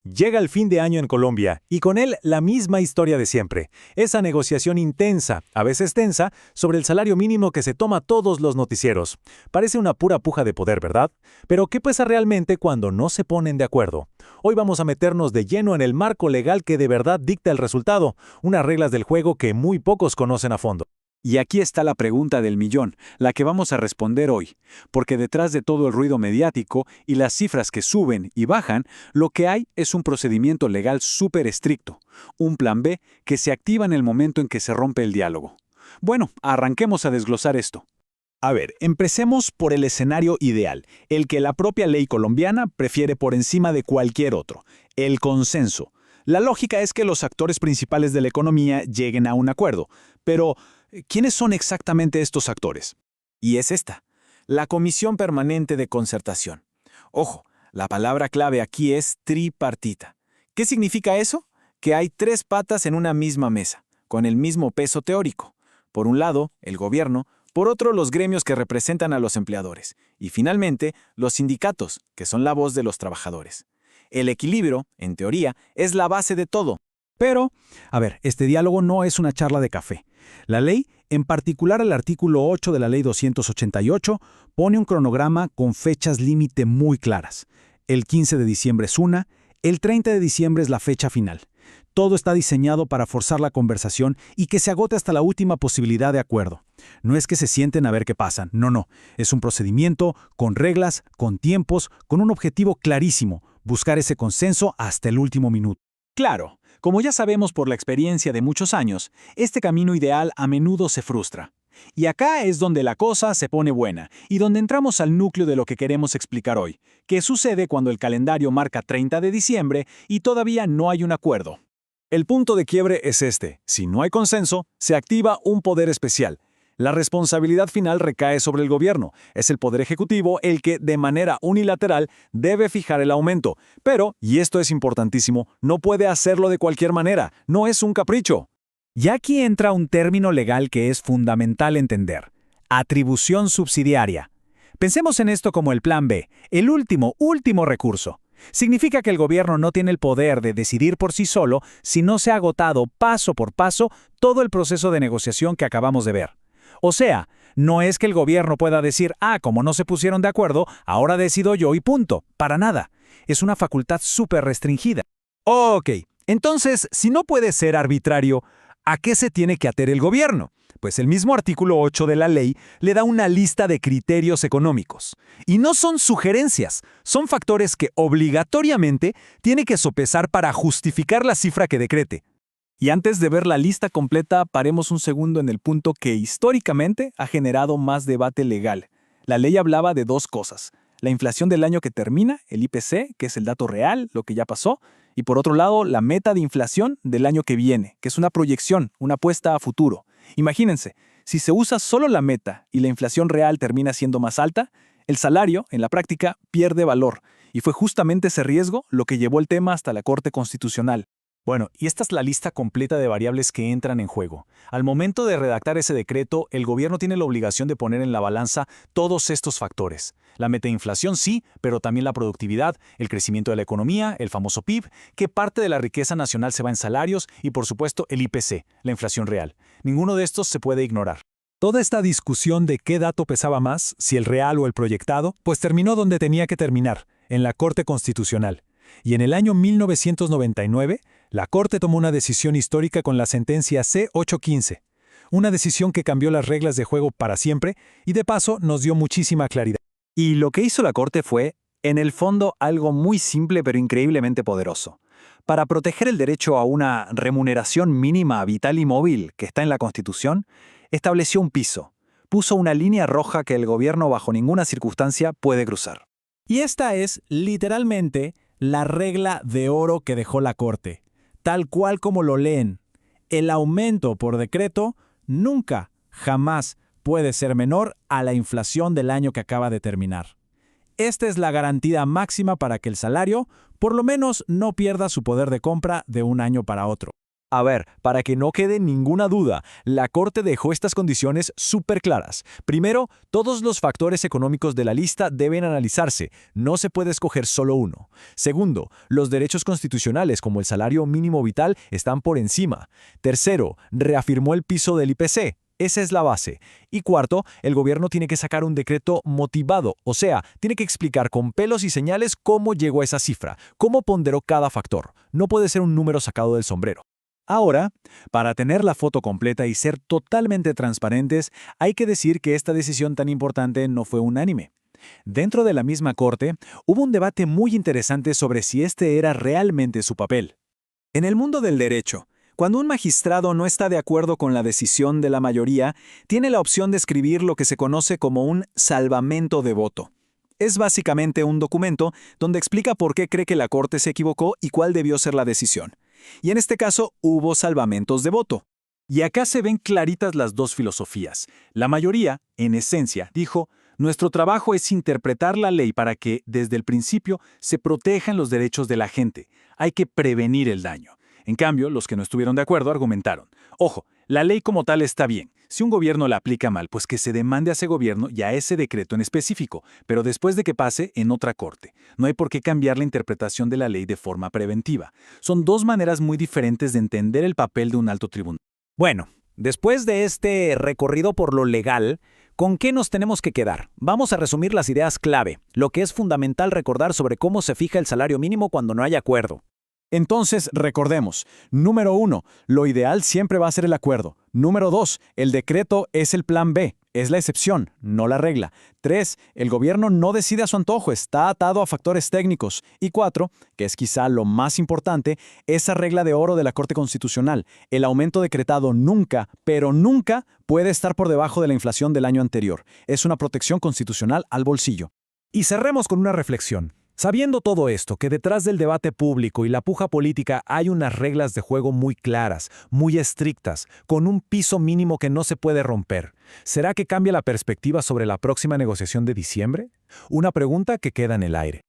Llega el fin de año en Colombia y con él la misma historia de siempre. Esa negociación intensa, a veces tensa, sobre el salario mínimo que se toma todos los noticieros. Parece una pura puja de poder, ¿verdad? Pero ¿qué pasa realmente cuando no se ponen de acuerdo? Hoy vamos a meternos de lleno en el marco legal que de verdad dicta el resultado, unas reglas del juego que muy pocos conocen a fondo. Y aquí está la pregunta del millón, la que vamos a responder hoy, porque detrás de todo el ruido mediático y las cifras que suben y bajan, lo que hay es un procedimiento legal súper estricto, un plan B que se activa en el momento en que se rompe el diálogo. Bueno, arranquemos a desglosar esto. A ver, empecemos por el escenario ideal, el que la propia ley colombiana prefiere por encima de cualquier otro, el consenso. La lógica es que los actores principales de la economía lleguen a un acuerdo, pero ¿quiénes son exactamente estos actores? Y es esta, la Comisión Permanente de Concertación. Ojo, la palabra clave aquí es tripartita. ¿Qué significa eso? Que hay tres patas en una misma mesa, con el mismo peso teórico. Por un lado, el gobierno, por otro, los gremios que representan a los empleadores, y finalmente, los sindicatos, que son la voz de los trabajadores. El equilibrio, en teoría, es la base de todo. Pero, a ver, este diálogo no es una charla de café. La ley, en particular el artículo 8 de la Ley 288, pone un cronograma con fechas límite muy claras. El 15 de diciembre es una, el 30 de diciembre es la fecha final. Todo está diseñado para forzar la conversación y que se agote hasta la última posibilidad de acuerdo. No es que se sienten a ver qué pasan, no. Es un procedimiento con reglas, con tiempos, con un objetivo clarísimo, buscar ese consenso hasta el último minuto. Claro, como ya sabemos por la experiencia de muchos años, este camino ideal a menudo se frustra. Y acá es donde la cosa se pone buena, y donde entramos al núcleo de lo que queremos explicar hoy. ¿Qué sucede cuando el calendario marca 30 de diciembre y todavía no hay un acuerdo? El punto de quiebre es este. Si no hay consenso, se activa un poder especial. La responsabilidad final recae sobre el gobierno. Es el poder ejecutivo el que, de manera unilateral, debe fijar el aumento. Pero, y esto es importantísimo, no puede hacerlo de cualquier manera. No es un capricho. Y aquí entra un término legal que es fundamental entender: atribución subsidiaria. Pensemos en esto como el plan B, el último recurso. Significa que el gobierno no tiene el poder de decidir por sí solo si no se ha agotado paso por paso todo el proceso de negociación que acabamos de ver. O sea, no es que el gobierno pueda decir, como no se pusieron de acuerdo, ahora decido yo y punto. Para nada. Es una facultad súper restringida. Ok, entonces, si no puede ser arbitrario, ¿a qué se tiene que atener el gobierno? Pues el mismo artículo 8 de la ley le da una lista de criterios económicos. Y no son sugerencias, son factores que obligatoriamente tiene que sopesar para justificar la cifra que decrete. Y antes de ver la lista completa, paremos un segundo en el punto que históricamente ha generado más debate legal. La ley hablaba de dos cosas: la inflación del año que termina, el IPC, que es el dato real, lo que ya pasó, y por otro lado, la meta de inflación del año que viene, que es una proyección, una apuesta a futuro. Imagínense, si se usa solo la meta y la inflación real termina siendo más alta, el salario, en la práctica, pierde valor, y fue justamente ese riesgo lo que llevó el tema hasta la Corte Constitucional. Bueno, y esta es la lista completa de variables que entran en juego. Al momento de redactar ese decreto, el gobierno tiene la obligación de poner en la balanza todos estos factores. La metainflación sí, pero también la productividad, el crecimiento de la economía, el famoso PIB, que parte de la riqueza nacional se va en salarios y, por supuesto, el IPC, la inflación real. Ninguno de estos se puede ignorar. Toda esta discusión de qué dato pesaba más, si el real o el proyectado, pues terminó donde tenía que terminar, en la Corte Constitucional. Y en el año 1999, la Corte tomó una decisión histórica con la sentencia C-815, una decisión que cambió las reglas de juego para siempre y de paso nos dio muchísima claridad. Y lo que hizo la Corte fue, en el fondo, algo muy simple pero increíblemente poderoso. Para proteger el derecho a una remuneración mínima vital y móvil que está en la Constitución, estableció un piso, puso una línea roja que el gobierno bajo ninguna circunstancia puede cruzar. Y esta es, literalmente, la regla de oro que dejó la Corte. Tal cual como lo leen, el aumento por decreto nunca, jamás puede ser menor a la inflación del año que acaba de terminar. Esta es la garantía máxima para que el salario, por lo menos, no pierda su poder de compra de un año para otro. A ver, para que no quede ninguna duda, la Corte dejó estas condiciones súper claras. Primero, todos los factores económicos de la lista deben analizarse, no se puede escoger solo uno. Segundo, los derechos constitucionales como el salario mínimo vital están por encima. Tercero, reafirmó el piso del IPC. Esa es la base. Y cuarto, el gobierno tiene que sacar un decreto motivado, o sea, tiene que explicar con pelos y señales cómo llegó a esa cifra, cómo ponderó cada factor. No puede ser un número sacado del sombrero. Ahora, para tener la foto completa y ser totalmente transparentes, hay que decir que esta decisión tan importante no fue unánime. Dentro de la misma corte, hubo un debate muy interesante sobre si este era realmente su papel. En el mundo del derecho, cuando un magistrado no está de acuerdo con la decisión de la mayoría, tiene la opción de escribir lo que se conoce como un salvamento de voto. Es básicamente un documento donde explica por qué cree que la Corte se equivocó y cuál debió ser la decisión. Y en este caso hubo salvamentos de voto. Y acá se ven claritas las dos filosofías. La mayoría, en esencia, dijo, nuestro trabajo es interpretar la ley para que, desde el principio, se protejan los derechos de la gente. Hay que prevenir el daño. En cambio, los que no estuvieron de acuerdo argumentaron, ojo, la ley como tal está bien. Si un gobierno la aplica mal, pues que se demande a ese gobierno y a ese decreto en específico, pero después de que pase en otra corte. No hay por qué cambiar la interpretación de la ley de forma preventiva. Son dos maneras muy diferentes de entender el papel de un alto tribunal. Bueno, después de este recorrido por lo legal, ¿con qué nos tenemos que quedar? Vamos a resumir las ideas clave, lo que es fundamental recordar sobre cómo se fija el salario mínimo cuando no hay acuerdo. Entonces, recordemos, número 1, lo ideal siempre va a ser el acuerdo. Número 2, el decreto es el plan B, es la excepción, no la regla. 3, el gobierno no decide a su antojo, está atado a factores técnicos. Y 4, que es quizá lo más importante, esa regla de oro de la Corte Constitucional. El aumento decretado nunca, pero nunca, puede estar por debajo de la inflación del año anterior. Es una protección constitucional al bolsillo. Y cerremos con una reflexión. Sabiendo todo esto, que detrás del debate público y la puja política hay unas reglas de juego muy claras, muy estrictas, con un piso mínimo que no se puede romper, ¿será que cambia la perspectiva sobre la próxima negociación de diciembre? Una pregunta que queda en el aire.